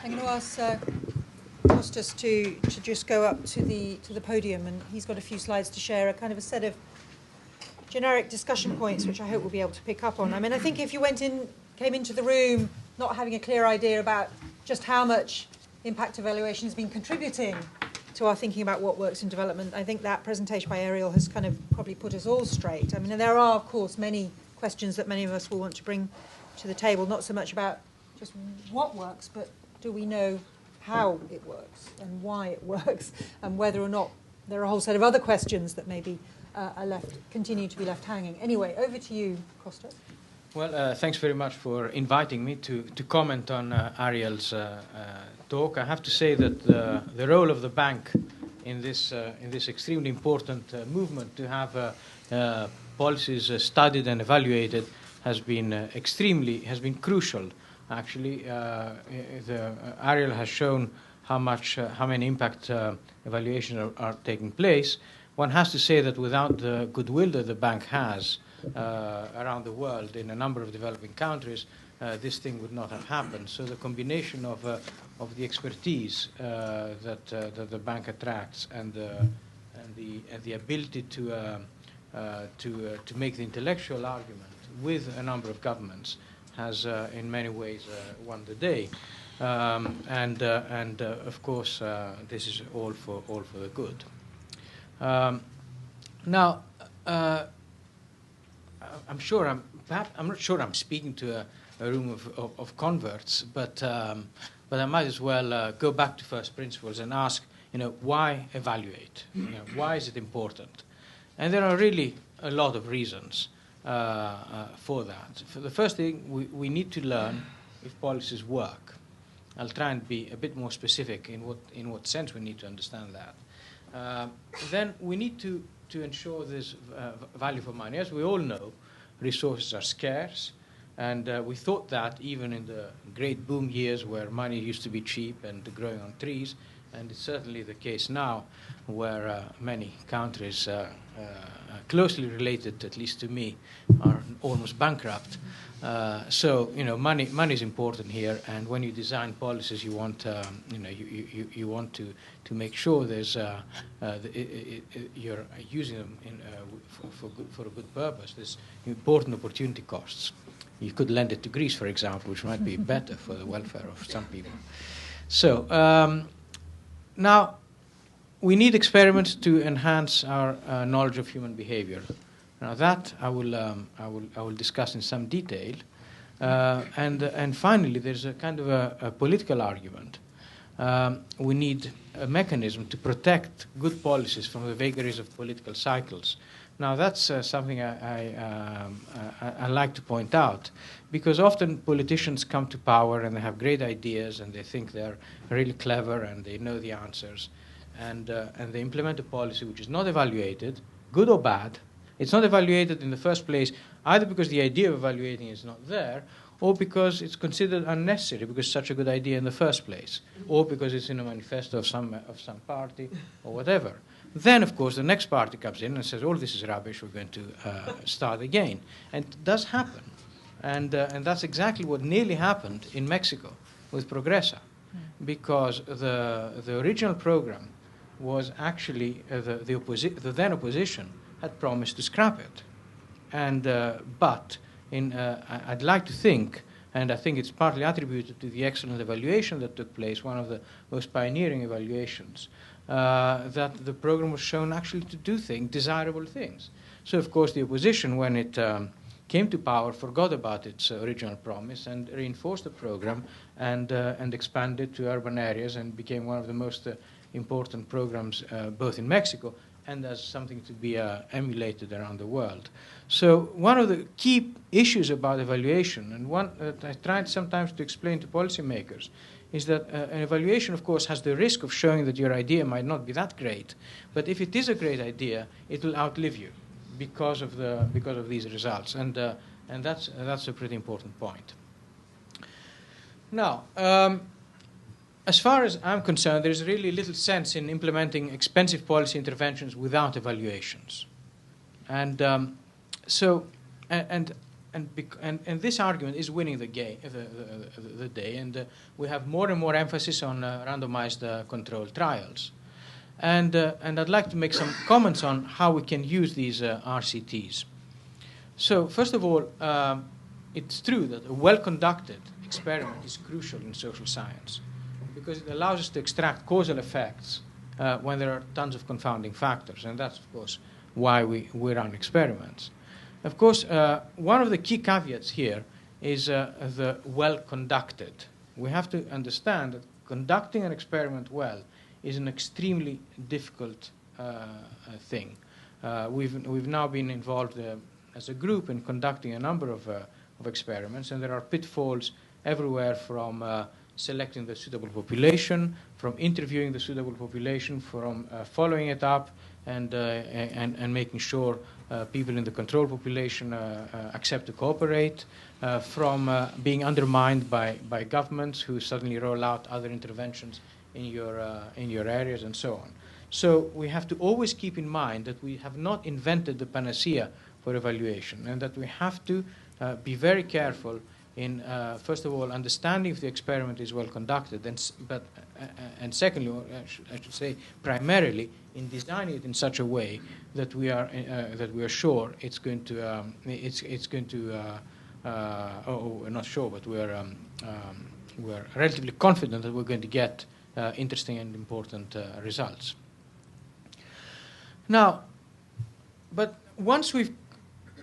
I'm going to ask Costas to just go up to the podium, and he's got a few slides to share, a kind of a set of generic discussion points, which I hope we'll be able to pick up on. I mean, I think if you came into the room not having a clear idea about just how much impact evaluation has been contributing to our thinking about what works in development, I think that presentation by Ariel has kind of probably put us all straight. I mean, there are, of course, many questions that many of us will want to bring to the table, not so much about just what works, but do we know how it works and why it works, and whether or not there are a whole set of other questions that maybe continue to be left hanging. Anyway, over to you, Costas. Well, thanks very much for inviting me to comment on Ariel's talk. I have to say that the role of the bank in this extremely important movement to have policies studied and evaluated has been crucial. Actually, Ariel has shown how many impact evaluations are taking place. One has to say that without the goodwill that the bank has around the world in a number of developing countries, this thing would not have happened. So the combination of the expertise that the bank attracts and the ability to make the intellectual argument with a number of governments has in many ways won the day, and of course this is all for the good. Now, I'm not sure I'm speaking to a room of converts, but I might as well go back to first principles and ask, why evaluate? Why is it important? And there are really a lot of reasons for that. For the first thing, we need to learn if policies work. I'll try and be a bit more specific in what sense we need to understand that. Then we need to ensure there's value for money. As we all know, resources are scarce, and we thought that even in the great boom years where money used to be cheap and growing on trees, and it's certainly the case now where many countries closely related, at least to me, are almost bankrupt. So money is important here, and when you design policies, you want you want to make sure there's you're using them for a good purpose. There's important opportunity costs. You could lend it to Greece, for example, which might be better for the welfare of some people. So now we need experiments to enhance our knowledge of human behavior. Now that I will discuss in some detail, and finally there's a kind of a political argument. We need a mechanism to protect good policies from the vagaries of political cycles. Now that's something I like to point out, because often politicians come to power and they have great ideas and they think they're really clever and they know the answers, and they implement a policy which is not evaluated, good or bad. It's not evaluated in the first place either because the idea of evaluating is not there, or because it's considered unnecessary because it's such a good idea in the first place, or because it's in a manifesto of some party or whatever. Then, of course, the next party comes in and says, "Oh, this is rubbish. We're going to start again." And it does happen, and that's exactly what nearly happened in Mexico with Progresa, because the original program was actually the then opposition had promised to scrap it, and but I'd like to think, and I think it's partly attributed to the excellent evaluation that took place, one of the most pioneering evaluations, that the program was shown actually to do desirable things. So, of course, the opposition, when it came to power, forgot about its original promise and reinforced the program and expanded to urban areas and became one of the most important programs both in Mexico and as something to be emulated around the world. So one of the key issues about evaluation, and one that I tried sometimes to explain to policymakers, is that an evaluation, of course, has the risk of showing that your idea might not be that great, but if it is a great idea, it will outlive you because of these results, and that's a pretty important point. Now, as far as I'm concerned, there is really little sense in implementing expensive policy interventions without evaluations, and and this argument is winning the day, and we have more and more emphasis on randomized controlled trials. And I'd like to make some comments on how we can use these RCTs. So first of all, it's true that a well-conducted experiment is crucial in social science because it allows us to extract causal effects when there are tons of confounding factors, and that's, of course, why we run experiments. Of course, one of the key caveats here is the well-conducted. We have to understand that conducting an experiment well is an extremely difficult thing. We've now been involved as a group in conducting a number of experiments, and there are pitfalls everywhere from selecting the suitable population, from interviewing the suitable population, from following it up, and making sure people in the control population accept to cooperate, from being undermined by governments who suddenly roll out other interventions in your areas, and so on. So we have to always keep in mind that we have not invented the panacea for evaluation, and that we have to be very careful in, first of all, understanding if the experiment is well conducted, and secondly, I should say, primarily, in designing it in such a way that we are sure it's going to we're not sure, but we're relatively confident that we're going to get interesting and important results. Now, but once we've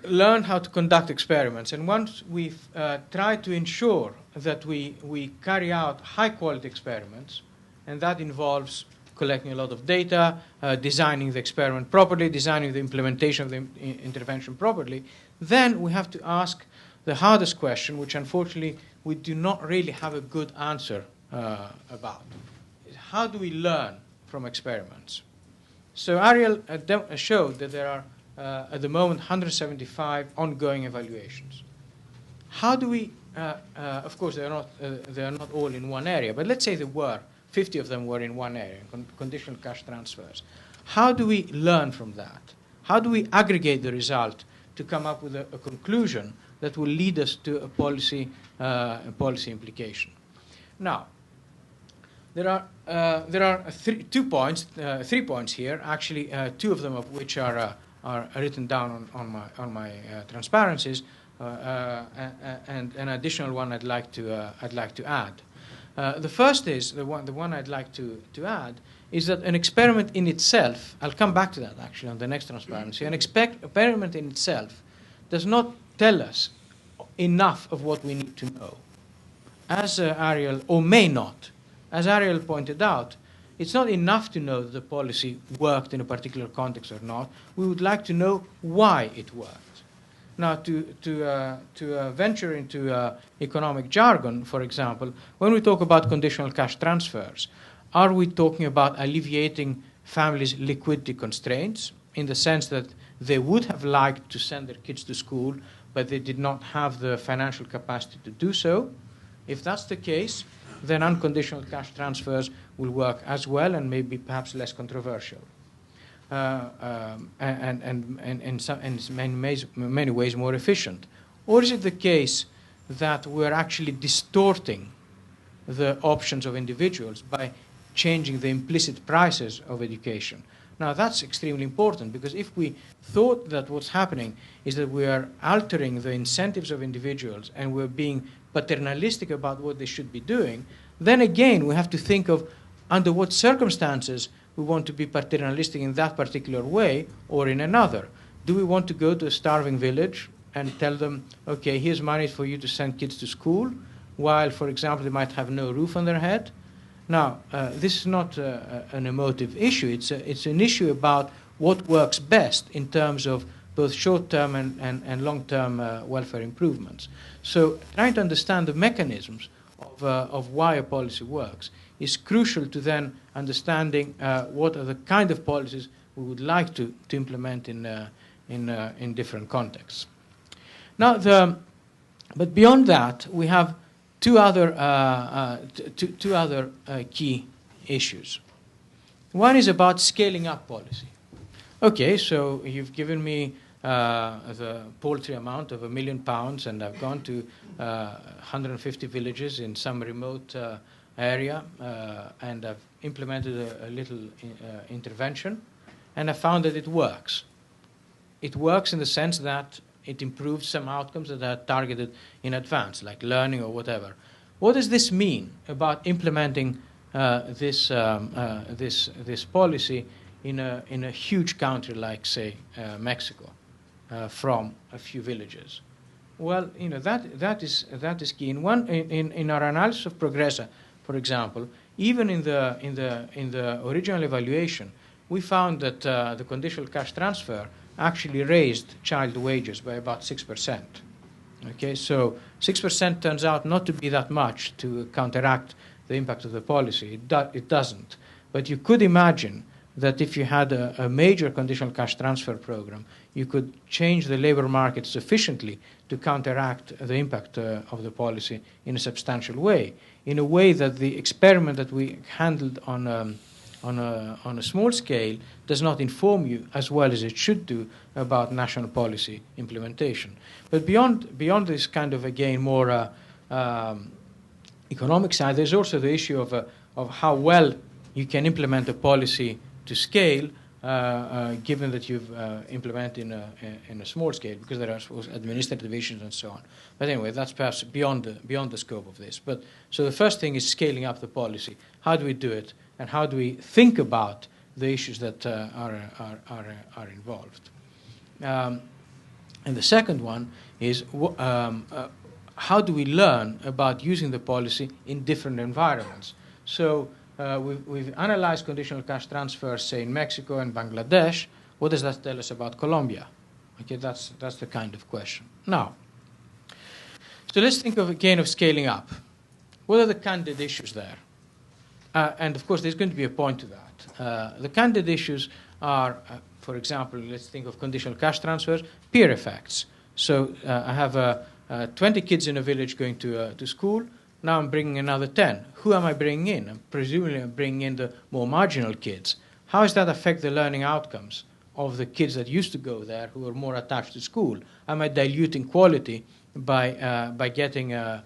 learned how to conduct experiments, and once we've tried to ensure that we carry out high-quality experiments, and that involves collecting a lot of data, designing the experiment properly, designing the implementation of the intervention properly, then we have to ask the hardest question, which unfortunately we do not really have a good answer about. How do we learn from experiments? So Ariel showed that there are at the moment 175 ongoing evaluations. How do we, of course they are not all in one area, but let's say there were 50 of them were in one area, conditional cash transfers. How do we learn from that? How do we aggregate the result to come up with a conclusion that will lead us to a policy implication? Now, there are 3 points here. Actually, 2 of them of which are written down on my transparencies, and an additional one I'd like to add. The first is the one I'd like to add is that an experiment in itself. I'll come back to that actually on the next transparency. An experiment in itself does not tell us enough of what we need to know, as Ariel, or may not. As Ariel pointed out, it's not enough to know that the policy worked in a particular context or not. We would like to know why it worked. Now, to venture into economic jargon, for example, when we talk about conditional cash transfers, are we talking about alleviating families' liquidity constraints in the sense that they would have liked to send their kids to school, but they did not have the financial capacity to do so? If that's the case, then unconditional cash transfers will work as well and maybe perhaps less controversial. And in many ways more efficient. Or is it the case that we're actually distorting the options of individuals by changing the implicit prices of education? Now that's extremely important, because if we thought that what's happening is that we are altering the incentives of individuals and we're being paternalistic about what they should be doing, then again we have to think of under what circumstances we want to be paternalistic in that particular way or in another. Do we want to go to a starving village and tell them, okay, here's money for you to send kids to school, while, for example, they might have no roof on their head? Now, this is not an emotive issue. It's an issue about what works best in terms of both short-term and long-term welfare improvements. So trying to understand the mechanisms of why a policy works is crucial to then understanding what are the kind of policies we would like to implement in different contexts. Now, but beyond that, we have two other key issues. One is about scaling up policy. Okay, so you've given me the paltry amount of £1 million, and I've gone to 150 villages in some remote area, and I've implemented a little intervention, and I found that it works. It works in the sense that it improves some outcomes that are targeted in advance, like learning or whatever. What does this mean about implementing this policy in a huge country like, say, Mexico, from a few villages? Well, that is key. In our analysis of Progressa, for example, even in the original evaluation, we found that the conditional cash transfer actually raised child wages by about 6%. Okay, so 6% turns out not to be that much to counteract the impact of the policy. It doesn't. But you could imagine that if you had a major conditional cash transfer program, you could change the labor market sufficiently to counteract the impact of the policy in a substantial way, in a way that the experiment that we handled on a small scale does not inform you as well as it should do about national policy implementation. But beyond this kind of, again, more economic side, there's also the issue of how well you can implement a policy to scale, given that you've implemented in a small scale, because there are administrative issues and so on. But anyway, that's perhaps beyond the scope of this. But so the first thing is scaling up the policy. How do we do it, and how do we think about the issues that are involved? And the second one is how do we learn about using the policy in different environments? So we've analyzed conditional cash transfers, say, in Mexico and Bangladesh. What does that tell us about Colombia? Okay, that's the kind of question. Now, so let's think again of scaling up. What are the candid issues there? And of course, there's going to be a point to that. The candid issues are, for example, let's think of conditional cash transfers, peer effects. So I have 20 kids in a village going to school. Now I'm bringing another 10. Who am I bringing in? I'm presumably bringing in the more marginal kids. How does that affect the learning outcomes of the kids that used to go there who are more attached to school? Am I diluting quality by getting a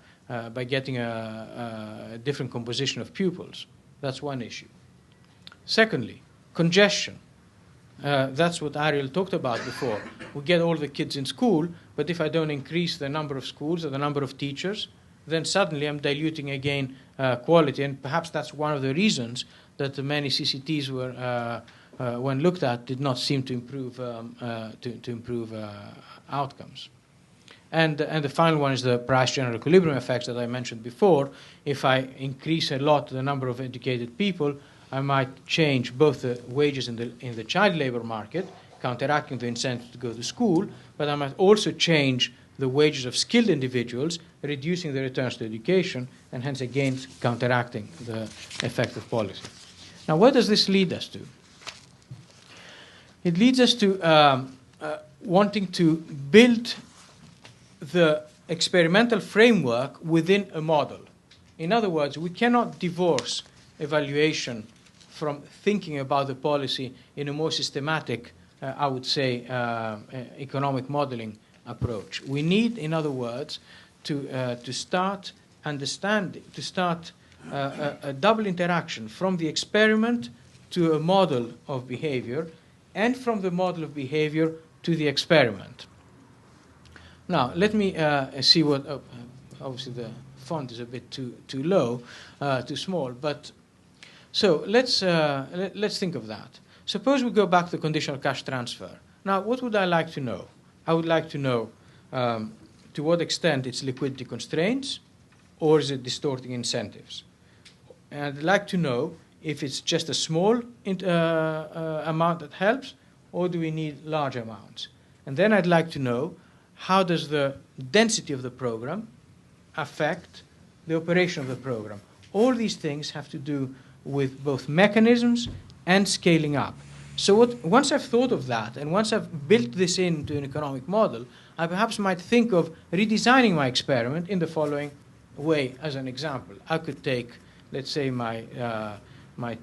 different composition of pupils? That's one issue. Secondly, congestion. That's what Ariel talked about before. We get all the kids in school, but if I don't increase the number of schools or the number of teachers, then suddenly I'm diluting again quality, and perhaps that's one of the reasons that the many CCTs were, when looked at, did not seem to improve outcomes. And the final one is the price general equilibrium effects that I mentioned before. If I increase a lot the number of educated people, I might change both the wages in the child labor market, counteracting the incentive to go to school, but I might also change the wages of skilled individuals, reducing the returns to education, and hence again counteracting the effect of policy. Now, where does this lead us to? It leads us to wanting to build the experimental framework within a model. In other words, we cannot divorce evaluation from thinking about the policy in a more systematic, I would say, economic modeling approach. We need, in other words, to start understanding, to start a double interaction from the experiment to a model of behavior, and from the model of behavior to the experiment. Now, let me see what. Obviously, the font is a bit too low, too small. But so let's think of that. Suppose we go back to the conditional cash transfer. Now, what would I like to know? I would like to know to what extent it's liquidity constraints, or is it distorting incentives? And I'd like to know if it's just a small amount that helps, or do we need large amounts? And then I'd like to know, how does the density of the program affect the operation of the program? All these things have to do with both mechanisms and scaling up. So once I've thought of that, and once I've built this into an economic model, I perhaps might think of redesigning my experiment in the following way. As an example, I could take, let's say, my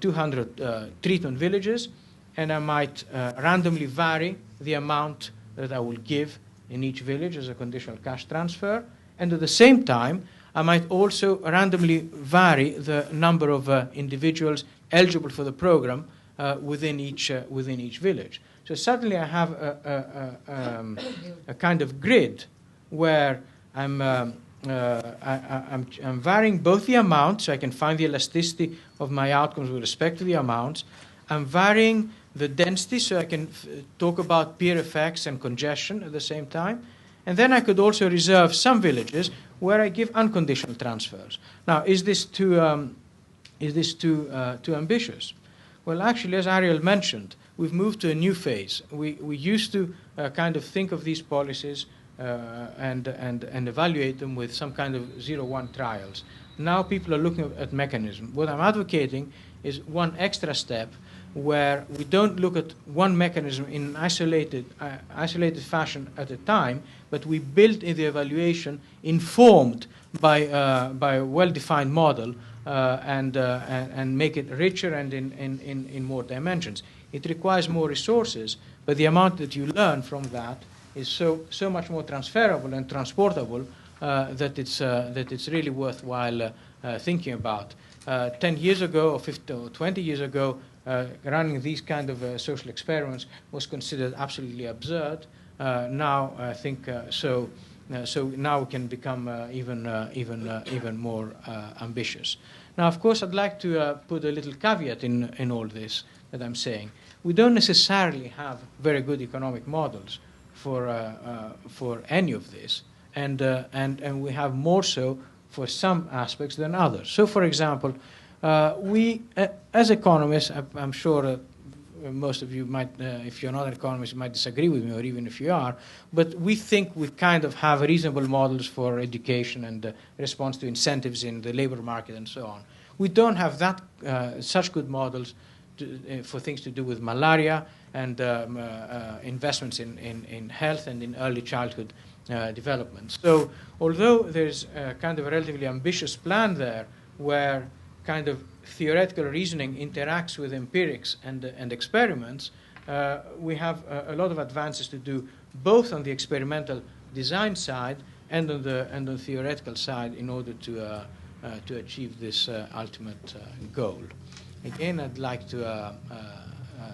200 treatment villages, and I might randomly vary the amount that I will give in each village as a conditional cash transfer, and at the same time, I might also randomly vary the number of individuals eligible for the program within each village. So suddenly I have a kind of grid where I'm varying both the amount, so I can find the elasticity of my outcomes with respect to the amounts. I'm varying the density, so I can talk about peer effects and congestion at the same time. And then I could also reserve some villages where I give unconditional transfers. Now, is this too ambitious? Well, actually, as Ariel mentioned, we've moved to a new phase. We used to kind of think of these policies and evaluate them with some kind of 0-1 trials. Now people are looking at mechanism. What I'm advocating is one extra step where we don't look at one mechanism in an isolated fashion at a time, but we build in the evaluation informed by a well-defined model and make it richer and in more dimensions. It requires more resources, but the amount that you learn from that is so much more transferable and transportable that it's really worthwhile thinking about. 10 years ago or 15 or 20 years ago, running these kind of social experiments was considered absolutely absurd. Now I think so now we can become even more ambitious. Now, of course, I'd like to put a little caveat in all this that I'm saying. We don't necessarily have very good economic models for any of this, and we have more so for some aspects than others. So, for example, we, as economists, I'm sure most of you might, if you're not an economist, you might disagree with me, or even if you are, but we think we kind of have reasonable models for education and response to incentives in the labor market and so on. We don't have that such good models for things to do with malaria and investments in health and in early childhood development. So although there's kind of a relatively ambitious plan there where kind of theoretical reasoning interacts with empirics and experiments, we have a lot of advances to do both on the experimental design side and on the theoretical side in order to achieve this ultimate goal. Again, I'd like to,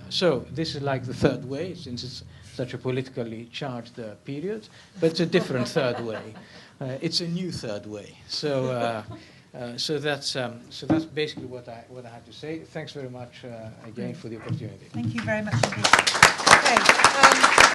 so this is like the third way, since it's such a politically charged period, but it's a different third way. It's a new third way. So that's basically what I had to say. Thanks very much again for the opportunity. Thank you very much indeed. Okay.